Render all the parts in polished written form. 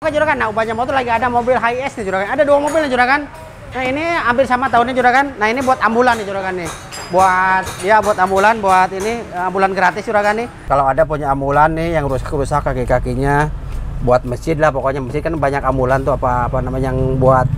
Oke juragan, nah ubahnya motor lagi ada mobil HiAce nih juragan. Ada dua mobil nih juragan. Nah ini hampir sama tahunnya juragan. Nah ini buat ambulan nih juragan nih. Buat ambulan, buat ini ambulan gratis juragan nih. Kalau ada punya ambulan nih yang rusak-rusak kaki-kakinya, buat masjid lah pokoknya. Masjid kan banyak ambulan tuh apa namanya yang buat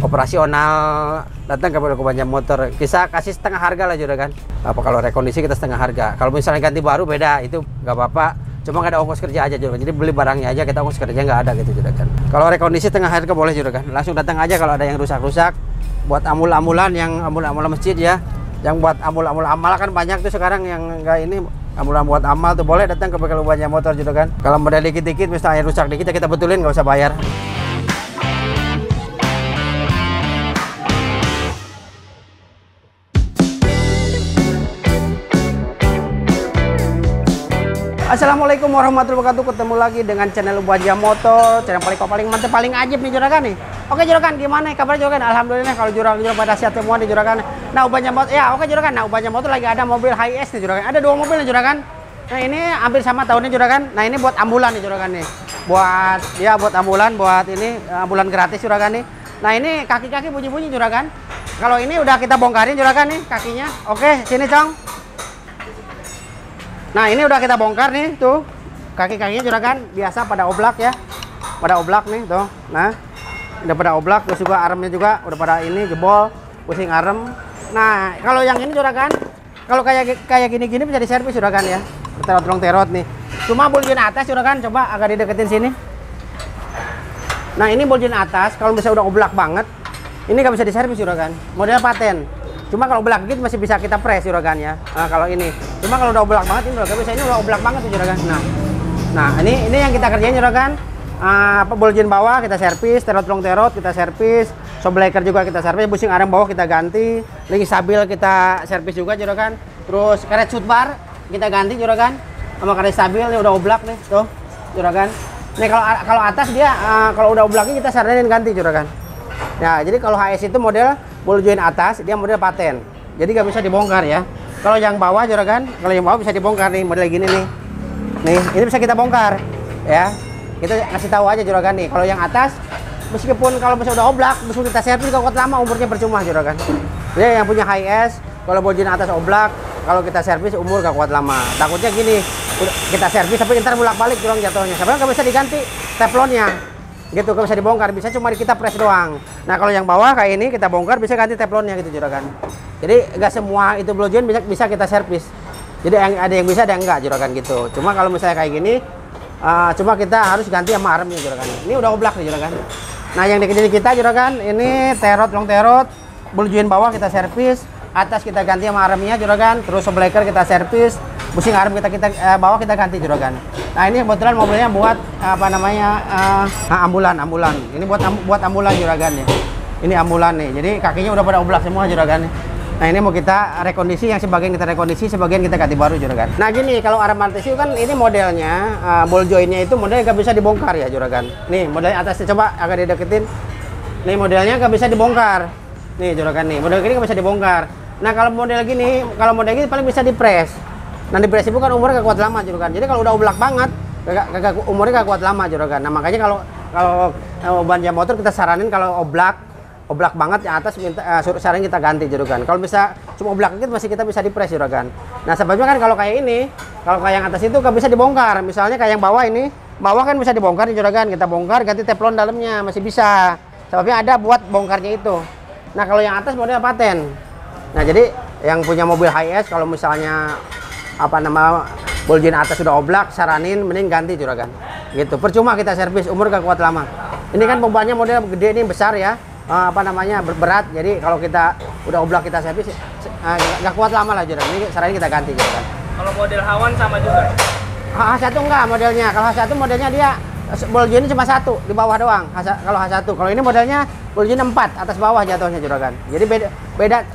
operasional, datang ke ubahnya motor. Bisa kasih setengah harga lah juragan. Apa kalau rekondisi kita setengah harga. Kalau misalnya ganti baru beda, itu nggak apa-apa. Cuma nggak ada ongkos kerja aja juragan. Jadi beli barangnya aja, kita ongkos kerja nggak ada gitu juragan. Kalau rekondisi tengah harga boleh juragan. Langsung datang aja kalau ada yang rusak-rusak. Buat ambulan yang ambulan masjid ya. Yang buat ambulan amal kan banyak tuh sekarang yang nggak ini. Ambulan buat amal tuh boleh datang ke bengkel ubahnya motor juragan. Kalau model dikit-dikit misalnya rusak dikit kita betulin nggak usah bayar. Assalamualaikum warahmatullahi wabarakatuh. Ketemu lagi dengan channel Ubahnya Motor, channel paling mantep, paling ajib nih juragan nih. Oke juragan, gimana kabar juragan? Alhamdulillah kalau juragan pada sehat semua nih juragan. Nah Ubahnya Motor, ya oke juragan. Nah Ubahnya Motor lagi ada mobil HiAce nih juragan. Ada dua mobil nih juragan. Nah ini hampir sama tahunnya juragan. Nah ini buat ambulan nih juragan nih. Buat ambulan, buat ini ambulan gratis juragan nih. Nah ini kaki-kaki bunyi-bunyi juragan. Kalau ini udah kita bongkarin juragan nih kakinya. Oke sini cong. Nah ini udah kita bongkar nih tuh kaki-kakinya juragan, biasa pada oblak ya, pada oblak nih tuh. Nah udah pada oblak, terus juga aremnya juga udah pada ini jebol, pusing arem. Nah kalau yang ini juragan, kalau kayak gini-gini bisa diservis juragan ya, terot nih. Cuma boljen atas juragan, coba agak dideketin sini. Nah ini boljen atas, kalau misalnya udah oblak banget, ini nggak bisa diservis juragan, model paten. Cuma kalau oblak gitu masih bisa kita press juragan ya. Nah, kalau ini. Cuma kalau udah oblak banget ini udah bisa, ini udah oblak banget tuh juragan. Nah ini yang kita kerjain juragan. Boljen bawah kita servis, terot kita servis, shockbreaker juga kita servis, busing arem bawah kita ganti, lagi stabil kita servis juga juragan. Terus karet shoot bar kita ganti juragan. Sama karet stabil ini udah oblak nih tuh juragan. Nih kalau atas dia kalau udah oblaknya kita saranin ganti juragan. Nah, jadi kalau HiAce itu model ball joint atas, dia model paten. Jadi nggak bisa dibongkar ya. Kalau yang bawah juragan, kalau yang bawah bisa dibongkar nih, model gini nih. Nih, ini bisa kita bongkar ya. Kita kasih tahu aja juragan nih. Kalau yang atas, meskipun kalau misalnya udah oblak, meskipun kita servis kuat lama, umurnya percuma juragan. Jadi yang punya HiAce, kalau ball joint atas oblak, kalau kita servis umur gak kuat lama. Takutnya gini, kita servis tapi ntar bolak-balik juragan jatuhnya. Sebenarnya nggak bisa diganti teflonnya. Gitu kalau bisa dibongkar, bisa cuma kita press doang. Nah kalau yang bawah kayak ini kita bongkar bisa ganti teflonnya gitu juragan. Jadi nggak semua itu ball joint bisa kita servis. Jadi ada yang bisa ada yang enggak juragan gitu. Cuma kalau misalnya kayak gini cuma kita harus ganti sama aremnya juragan. Ini udah oblak nih juragan. Nah yang dikit kita juragan ini long terot ball joint bawah kita servis, atas kita ganti sama aremnya juragan, terus shockbreaker kita servis, busing arem kita bawah kita ganti juragan. Nah ini kebetulan mobilnya buat apa namanya ambulan. Ini buat ambulan juragan ya. Ini ambulan nih. Jadi kakinya udah pada oblak semua juragan nih. Nah ini mau kita rekondisi, yang sebagian kita rekondisi, sebagian kita ganti baru juragan. Nah gini kalau arem artesi kan ini modelnya ball jointnya itu modelnya nggak bisa dibongkar ya juragan. Nih modelnya atasnya coba agak dideketin. Nih modelnya nggak bisa dibongkar. Nih juragan nih model gini nggak bisa dibongkar. Nah kalau model gini paling bisa dipres. Nah di press itu kan umurnya gak kuat lama juragan. Jadi kalau udah oblak banget, umurnya gak kuat lama juragan. Nah makanya kalau Ubahnya Motor kita saranin kalau oblak banget yang atas saranin kita ganti juragan. Kalau bisa cuma oblak dikit masih kita bisa di press juragan. Nah sebabnya kan kalau kayak ini, kalau kayak yang atas itu gak bisa dibongkar. Misalnya kayak yang bawah ini, bawah kan bisa dibongkar juragan. Kita bongkar ganti teflon dalamnya masih bisa. Sebabnya ada buat bongkarnya itu. Nah kalau yang atas model paten. Nah jadi yang punya mobil HiAce kalau misalnya ball joint atas sudah oblak, saranin mending ganti juragan gitu, percuma kita servis, umur gak kuat lama. Ini kan pompanya model gede nih, besar ya, berat, jadi kalau kita udah oblak kita servis gak kuat lama lah juragan. Ini saranin kita ganti juragan. Kalau model Hawan sama juga? H1 enggak modelnya. Kalau H1 modelnya dia ball joint cuma satu di bawah doang. Kalau H1, kalau ini modelnya ball joint 4 atas bawah jatuhnya juragan. Jadi beda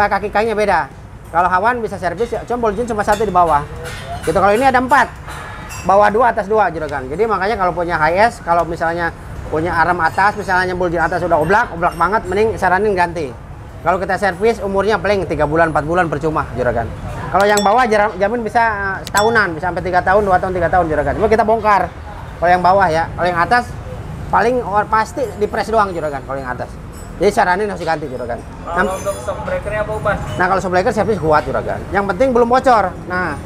kaki-kakinya beda. Kalau Hawan bisa servis, cuma ball joint cuma satu di bawah. Gitu. Kalau ini ada 4, bawah 2, atas 2 juragan. Jadi makanya kalau punya HiAce, kalau misalnya punya arem atas, misalnya ball joint atas udah oblak banget, mending saranin ganti. Kalau kita servis umurnya paling 3 bulan, 4 bulan percuma juragan. Kalau yang bawah jamin bisa setahunan, bisa sampai 3 tahun, 2 tahun, 3 tahun juragan. Cuma kita bongkar. Kalau yang bawah ya, kalau yang atas paling pasti dipres doang juragan kalau yang atas. Jadi saranin harus diganti juragan. Kalau untuk shock breakernya apa Upas? Nah kalau shock breaker servis kuat juragan. Yang penting belum bocor. Nah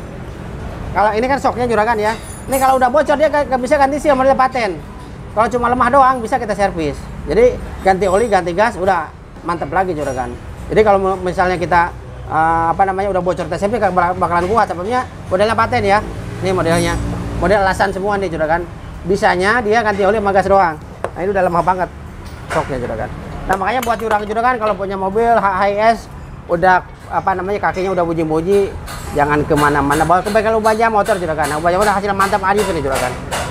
kalau ini kan shocknya juragan ya. Ini kalau udah bocor dia nggak bisa ganti sih model paten. Kalau cuma lemah doang bisa kita servis. Jadi ganti oli, ganti gas, udah mantep lagi juragan. Jadi kalau misalnya kita udah bocor TCP bakalan kuat. Sebabnya modelnya paten ya. Ini modelnya, model alasan semua nih juragan. Bisanya dia ganti oli sama gas doang. Nah ini udah lemah banget shocknya juragan. Nah makanya buat juragan kalau punya mobil HHS udah kakinya udah bunyi-bunyi, jangan kemana-mana, bawa ke bengkel Ubah Aja motor juragan. Nah Ubah Aja udah hasil mantap adi ini juragan.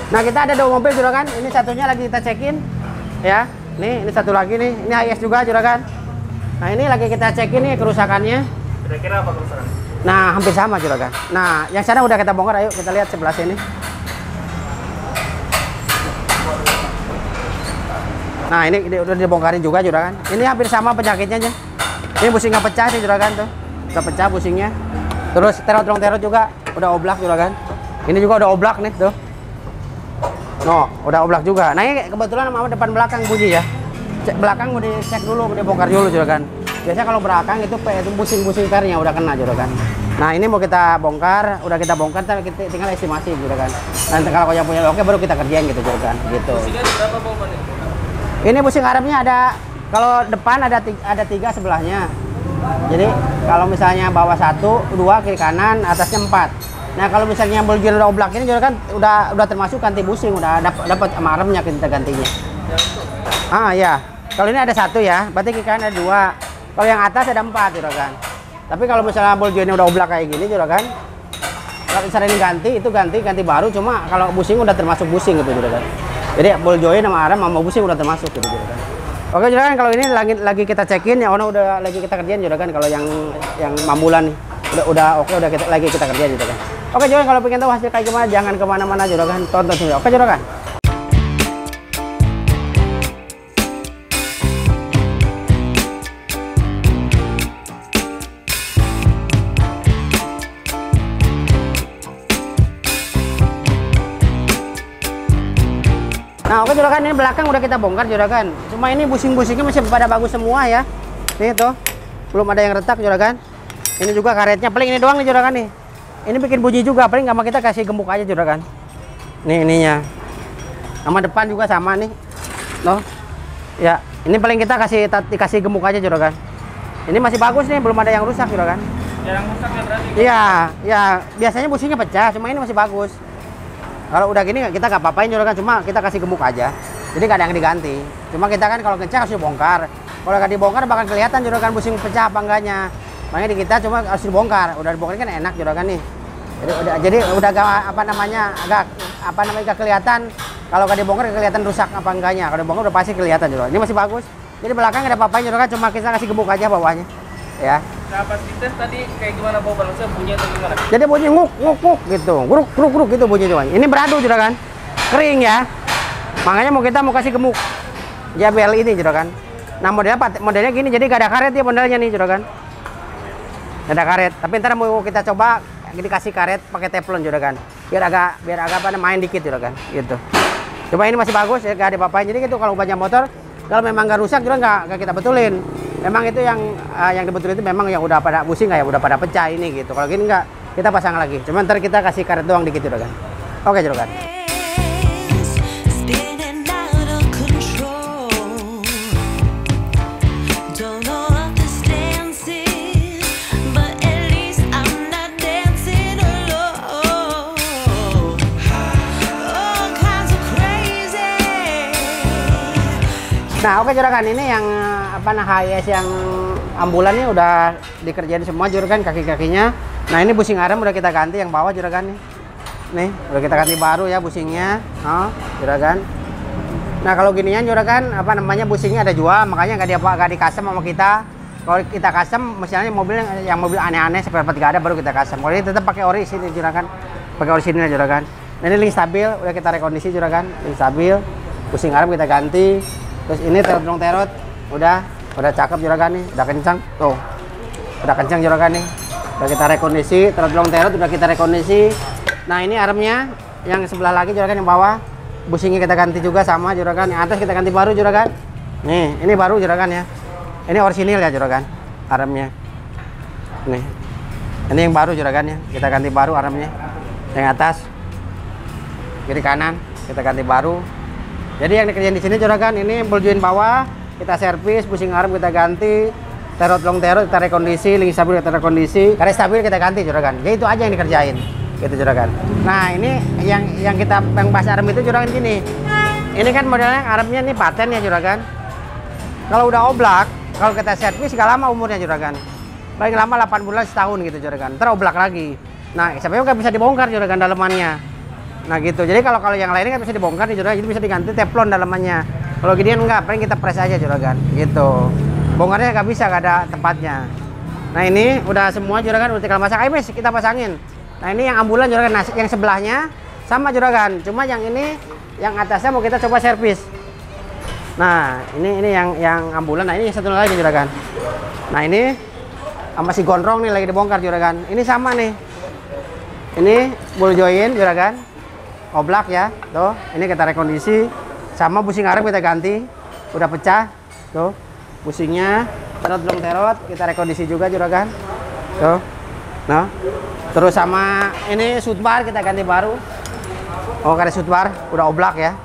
Nah kita ada 2 mobil juragan, ini satunya lagi kita cekin ya. Nih ini satu lagi nih, ini HHS juga juragan. Nah ini lagi kita cekin nih kerusakannya. Kira-kira apa kerusakan? Nah hampir sama juragan. Nah yang sana udah kita bongkar, ayo kita lihat sebelah sini. Nah ini udah dibongkarin juga juragan. Ini hampir sama penyakitnya aja. Ini busingnya pecah nih juragan tuh. Udah pecah busingnya. Terus terot juga udah oblak juragan. Ini juga udah oblak nih tuh. No, udah oblak juga. Nah ini kebetulan sama depan belakang bunyi ya. Belakang mau dicek dulu, mau dibongkar dulu juragan. Biasanya kalau belakang itu busing-busing pernya udah kena juragan. Nah ini mau kita bongkar, udah kita bongkar, kita tinggal estimasi juragan. Nanti kalau yang punya oke baru kita kerjain gitu juragan. Gitu. Busingnya berapa pompa nih? Ini busing aremnya ada, kalau depan ada 3 sebelahnya. Jadi kalau misalnya bawah 1, 2, kiri kanan, atasnya 4. Nah kalau misalnya bol join udah oblak ini juga kan udah termasuk ganti busing, udah dapat sama aremnya kita gantinya. Ah ya, kalau ini ada 1 ya, berarti kiri kanan ada 2. Kalau yang atas ada 4 juragan. Tapi kalau misalnya bol joinnya udah oblak kayak gini juragan, kalau misalnya ini ganti baru, cuma kalau busing udah termasuk busing gitu juragan. Jadi ball join sama arem sama busing udah termasuk gitu juragan. Oke juragan, kalau ini lagi kita cekin ya, udah lagi kita kerjain juragan. Kalau yang mambulan nih udah oke, udah lagi kita kerjain juragan. Oke juragan, kalau pengen tahu hasil kayak gimana jangan kemana-mana juragan, tonton sini. Oke juragan. Nah oke juragan, ini belakang udah kita bongkar juragan. Cuma ini busing-busingnya masih pada bagus semua ya. Nih tuh, belum ada yang retak juragan. Ini juga karetnya, paling ini doang nih juragan nih. Ini bikin bunyi juga, paling sama kita kasih gemuk aja juragan. Nih ininya. Sama depan juga sama nih. Loh. Ya, ini paling kita dikasih gemuk aja juragan. Ini masih bagus nih, belum ada yang rusak juragan. Jarang rusak ya berarti? Iya, ya biasanya busingnya pecah, cuma ini masih bagus. Kalau udah gini kita nggak apa-apain juragan, cuma kita kasih gemuk aja. Jadi nggak ada yang diganti. Cuma kita kan kalau ngecek harus dibongkar. Kalau nggak dibongkar bakal kelihatan juragan busing pecah apa enggaknya. Makanya di kita cuma harus dibongkar. Udah dibongkar kan enak juragan nih. Jadi udah agak kelihatan. Kalau nggak dibongkar kelihatan rusak apa enggaknya. Kalau dibongkar udah pasti kelihatan juragan. Ini masih bagus. Jadi belakang nggak ada apa-apain juragan, cuma kita kasih gemuk aja bawahnya. Ya. Nah pas dites tadi kayak gimana bau balonsnya, bunyi atau gimana? Jadi bunyi nguk gitu, gruk gitu bunyi tuh. Ini beradu juragan, kering ya. Makanya mau kasih gemuk. JBL ini juragan. Nah modelnya gini, jadi gak ada karet ya modelnya nih juragan. Gak ada karet. Tapi ntar mau kita coba dikasih karet pakai teflon juragan. Biar agak main dikit juragan. Gitu. Coba ini masih bagus ya, gak ada apa-apain. Jadi gitu kalau banyak motor, kalau memang gak rusak juragan gak kita betulin. Memang itu yang dibetulin itu memang yang udah pada busing ya, udah pada pecah ini gitu. Kalau gini enggak, kita pasang lagi. Cuma ntar kita kasih karet doang dikit juragan. Oke juragan. Nah oke juragan, ini yang HIS yang ambulan ini udah dikerjain semua juragan, kaki-kakinya. Nah ini busing arem udah kita ganti yang bawah juragan nih. Nih udah kita ganti baru ya busingnya, juragan. Nah kalau ginian juragan busingnya ada jual, makanya nggak dikasem sama kita. Kalau kita kasem misalnya mobil aneh-aneh spare part nggak ada baru kita kasem. Kalau ini tetap pakai ori sini juragan, pakai orisinil juragan. Nah ini link stabil udah kita rekondisi juragan, link stabil, busing arem kita ganti. Terus ini terot udah cakep juragan nih, udah kencang tuh, udah kencang juragan nih, udah kita rekondisi, terot udah kita rekondisi. Nah ini aremnya yang sebelah lagi juragan yang bawah, Bushingnya kita ganti juga sama juragan. Yang atas kita ganti baru juragan. Nih, ini baru juragan ya. Ini orisinil ya juragan. Armnya. Nih. Ini yang baru juragan ya. Kita ganti baru armnya. Yang atas. Kiri kanan kita ganti baru. Jadi yang dikerjain di sini juragan, ini ball joint bawah kita servis, bushing arm kita ganti, terot long terot kita rekondisi, link stabil kita rekondisi, karet stabil kita ganti juragan. Jadi itu aja yang dikerjain. Gitu juragan. Nah, ini yang kita bahas arm itu juragan gini. Ini kan modelnya armnya nih paten ya juragan. Kalau udah oblak, kalau kita servis gak lama umurnya juragan. Paling lama 8 bulan setahun gitu juragan. Ntar oblak lagi. Nah, sampai nggak bisa dibongkar juragan dalemannya. Nah gitu. Jadi kalau yang lainnya nggak bisa dibongkar nih juragan. Jadi bisa diganti teflon dalemannya. Kalau ginian enggak, paling kita press aja juragan. Gitu. Bongkarnya nggak bisa, nggak ada tempatnya. Nah ini udah semua juragan, udah tinggal pasang. Ayo Mas, kita pasangin. Nah ini yang ambulan juragan, nah, yang sebelahnya sama juragan, cuma yang ini yang atasnya mau kita coba servis. Nah ini yang ambulan, nah ini satu lagi juragan. Nah ini sama si gondrong nih lagi dibongkar juragan. Ini sama nih, ini ball joint juragan, oblak ya, tuh. Ini kita rekondisi, sama bushing arm kita ganti, udah pecah, tuh. Bushingnya terot belum terot, kita rekondisi juga juragan, tuh. Nah, terus sama ini shootbar kita ganti baru. Oh, karet shootbar udah oblak ya.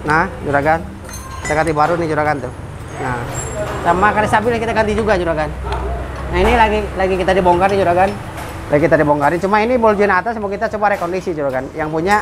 Nah, juragan, kita ganti baru nih juragan tuh. Nah, sama karet stabil kita ganti juga juragan. Nah, ini lagi kita dibongkar nih juragan. Lagi kita dibongkarin. Cuma ini ball joint atas mau kita coba rekondisi juragan. Yang punya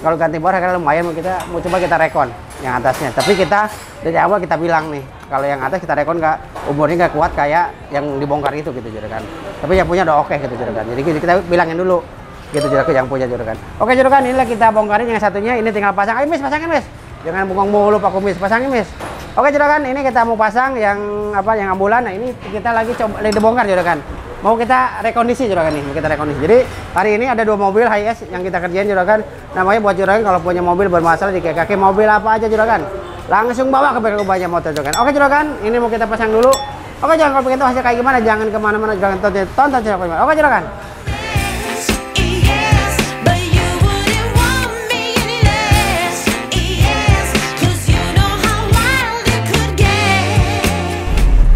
kalau ganti bor harganya lumayan, mau coba kita rekon yang atasnya. Tapi kita dari awal kita bilang nih, kalau yang atas kita rekon umurnya nggak kuat kayak yang dibongkar itu gitu juragan. Tapi yang punya udah oke gitu juragan. Jadi kita bilangin dulu gitu juragan yang punya juragan. Oke juragan, inilah kita bongkarin yang satunya. Ini tinggal pasang. Ayo Mis, pasangin Mis. Jangan bengong mulu Pak Kumis, pasangin Mis. Oke juragan, ini kita mau pasang yang yang ambulan. Nah ini kita lagi dibongkar juragan. Mau kita rekondisi juragan nih, mau kita rekondisi. Jadi hari ini ada 2 mobil HS yang kita kerjain juragan. Namanya buat juragan kalau punya mobil bermasalah di kaki mobil apa aja juragan, langsung bawa ke bengkel banyak motor juragan. Oke juragan, ini mau kita pasang dulu. Oke juragan, kalau pengen tahu hasil kayak gimana jangan kemana-mana juragan, tonton channel gimana. Oke juragan.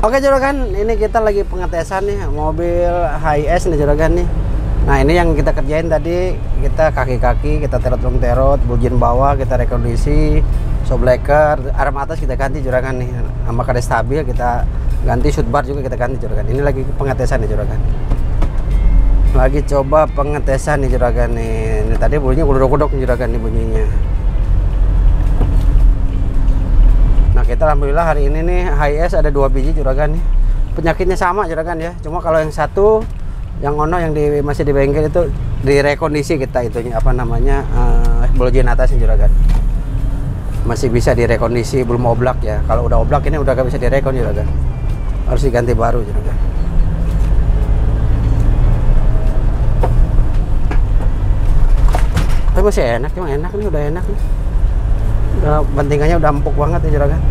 Oke juragan, ini kita lagi pengetesan nih mobil HS nih juragan nih. Nah ini yang kita kerjain tadi, kita kaki-kaki kita terot, ball joint bawah kita rekondisi, shockbreaker, arm atas kita ganti juragan nih, sama karet stabil kita ganti, shootbar juga kita ganti juragan. Ini lagi pengetesan nih juragan. Lagi coba pengetesan nih juragan nih. Ini tadi bunyinya kuduk-kuduk nih juragan nih bunyinya. Nah kita alhamdulillah hari ini nih HS ada 2 biji juragan nih. Penyakitnya sama juragan ya. Cuma kalau yang satu yang ono yang masih di bengkel itu direkondisi kita itunya apa namanya ball joint atasnya juragan. Masih bisa direkondisi, belum oblak ya. Kalau udah oblak ini udah gak bisa direkon juragan. Harus diganti baru juragan. Tapi masih enak, emang enak nih, udah enak nih. Udah bantingannya udah empuk banget ya juragan.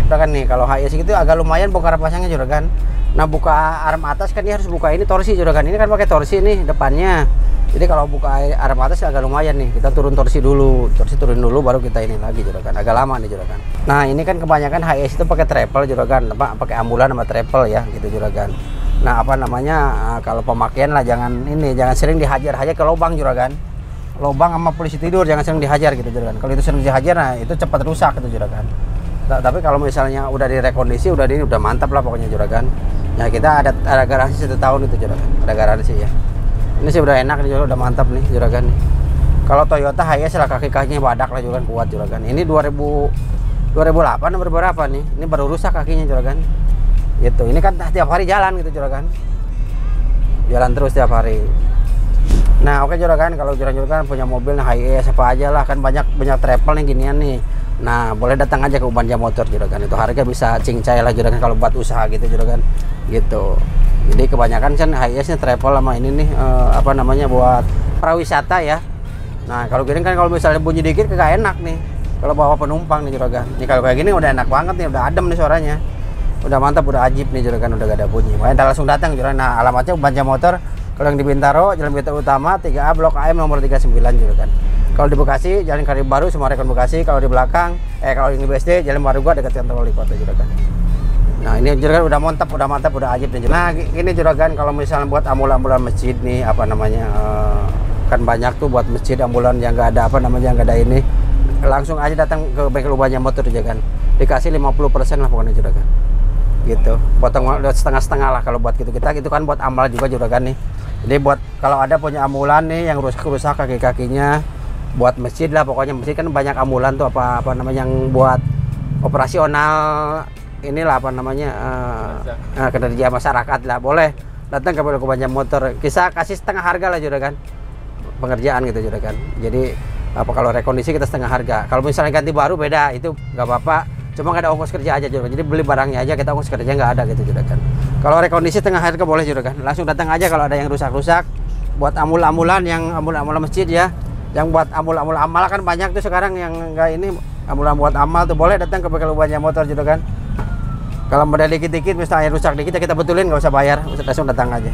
Udah kan nih kalau HS gitu agak lumayan bongkar pasangnya juragan. Nah buka arm atas kan dia harus buka ini torsi juragan. Ini kan pakai torsi nih depannya. Jadi kalau buka arm atas agak lumayan nih. Kita turun torsi dulu, turun dulu baru kita ini lagi juragan. Agak lama nih juragan. Nah ini kan kebanyakan HS itu pakai treble juragan, pakai ambulan sama treble ya gitu juragan. Nah apa namanya kalau pemakaian lah jangan sering dihajar-hajar ke lubang juragan. Lubang sama polisi tidur jangan sering dihajar gitu juragan. Kalau itu sering dihajar nah itu cepat rusak gitu juragan. Tapi kalau misalnya udah direkondisi udah mantap lah pokoknya juragan. Ya kita ada garansi 1 tahun itu juragan. Ada garansi ya. Ini sih udah enak nih juragan, udah mantap nih juragan nih. Kalau Toyota HS lah kaki-kakinya badak lah juragan, kuat juragan. Ini 2008 nomor berapa nih? Ini baru rusak kakinya juragan. Gitu. Ini kan tiap hari jalan gitu juragan. Jalan terus tiap hari. Nah oke juragan, kalau juragan punya mobil HS apa aja lah kan banyak travel nih ginian nih. Nah boleh datang aja ke Ubanja Motor juragan, itu harga bisa cincai lah juragan kalau buat usaha gitu juragan gitu. Jadi kebanyakan kan HS nya travel sama ini nih apa namanya buat prawisata ya. Nah kalau gini kan kalau misalnya bunyi dikit kagak enak nih kalau bawa penumpang nih juragan. Ini kalau kayak gini udah enak banget nih, udah adem nih suaranya, udah mantap, udah ajib nih juragan, udah gak ada bunyi. Makanya langsung datang juragan. Nah alamatnya Ubanja Motor Kalau yang di Bintaro, Jalan Bintaro Utama 3A Blok AM nomor 39 juragan. Kalau di Bekasi, Jalan Kari Baru Semua Rekon Bekasi. Kalau di belakang, kalau ini BSD, Jalan Baru Gua dekat kantor wali kota juragan. Nah ini juragan udah mantap, udah ajib nih. Nah ini juragan kalau misalnya buat ambulan masjid nih, apa namanya, kan banyak tuh buat masjid ambulan yang nggak ada apa namanya, nggak ada ini. Langsung aja datang ke bengkel Ubahnya Motor juragan. Dikasih 50% lah pokoknya juragan. Gitu, potong setengah-setengah lah kalau buat gitu. Kita itu kan buat amal juga juragan nih. Jadi buat kalau ada punya ambulan nih yang rusak kaki-kakinya, buat masjid lah pokoknya. Masjid kan banyak ambulan tuh apa namanya yang buat operasional inilah apa namanya kerja masyarakat lah, boleh datang ke bengkel Ubahnya Motor. Kita kasih setengah harga lah juragan, pengerjaan gitu juragan. Jadi apa kalau rekondisi kita setengah harga. Kalau misalnya ganti baru beda, itu nggak apa-apa. Cuma nggak ada ongkos kerja aja juragan. Jadi beli barangnya aja, kita ongkos kerja nggak ada gitu juragan. Kalau rekondisi setengah harga boleh juragan. Langsung datang aja kalau ada yang rusak-rusak. Buat amul-amulan yang amul-amulan masjid ya. Yang buat amul-amul amal kan banyak tuh sekarang yang nggak ini amulan buat amal tuh, boleh datang ke bengkel Ubahnya Motor juragan. Kalau modal dikit-dikit misalnya rusak dikit ya kita betulin, nggak usah bayar, langsung datang aja.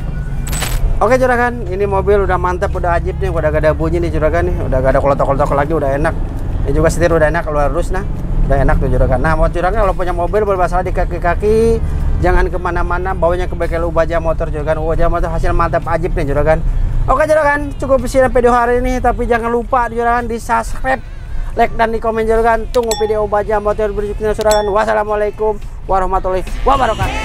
Oke juragan, ini mobil udah mantap, udah ajib nih, udah gak ada bunyi nih juragan nih, udah gak ada kolotok-kolotok lagi, udah enak. Ini juga setir udah enak, keluar rus nah, udah enak tuh juragan. Nah mau juragan kalau punya mobil bermasalah di kaki-kaki, jangan kemana-mana, bawanya ke bengkel Ubahnya Motor juragan. Ubahnya Motor hasil mantap ajib nih juragan. Oke juragan, cukup sampai video hari ini, tapi jangan lupa juragan di subscribe, like dan di komen juragan. Tunggu video Ubahnya Motor berikutnya juragan. Wassalamualaikum warahmatullahi wabarakatuh.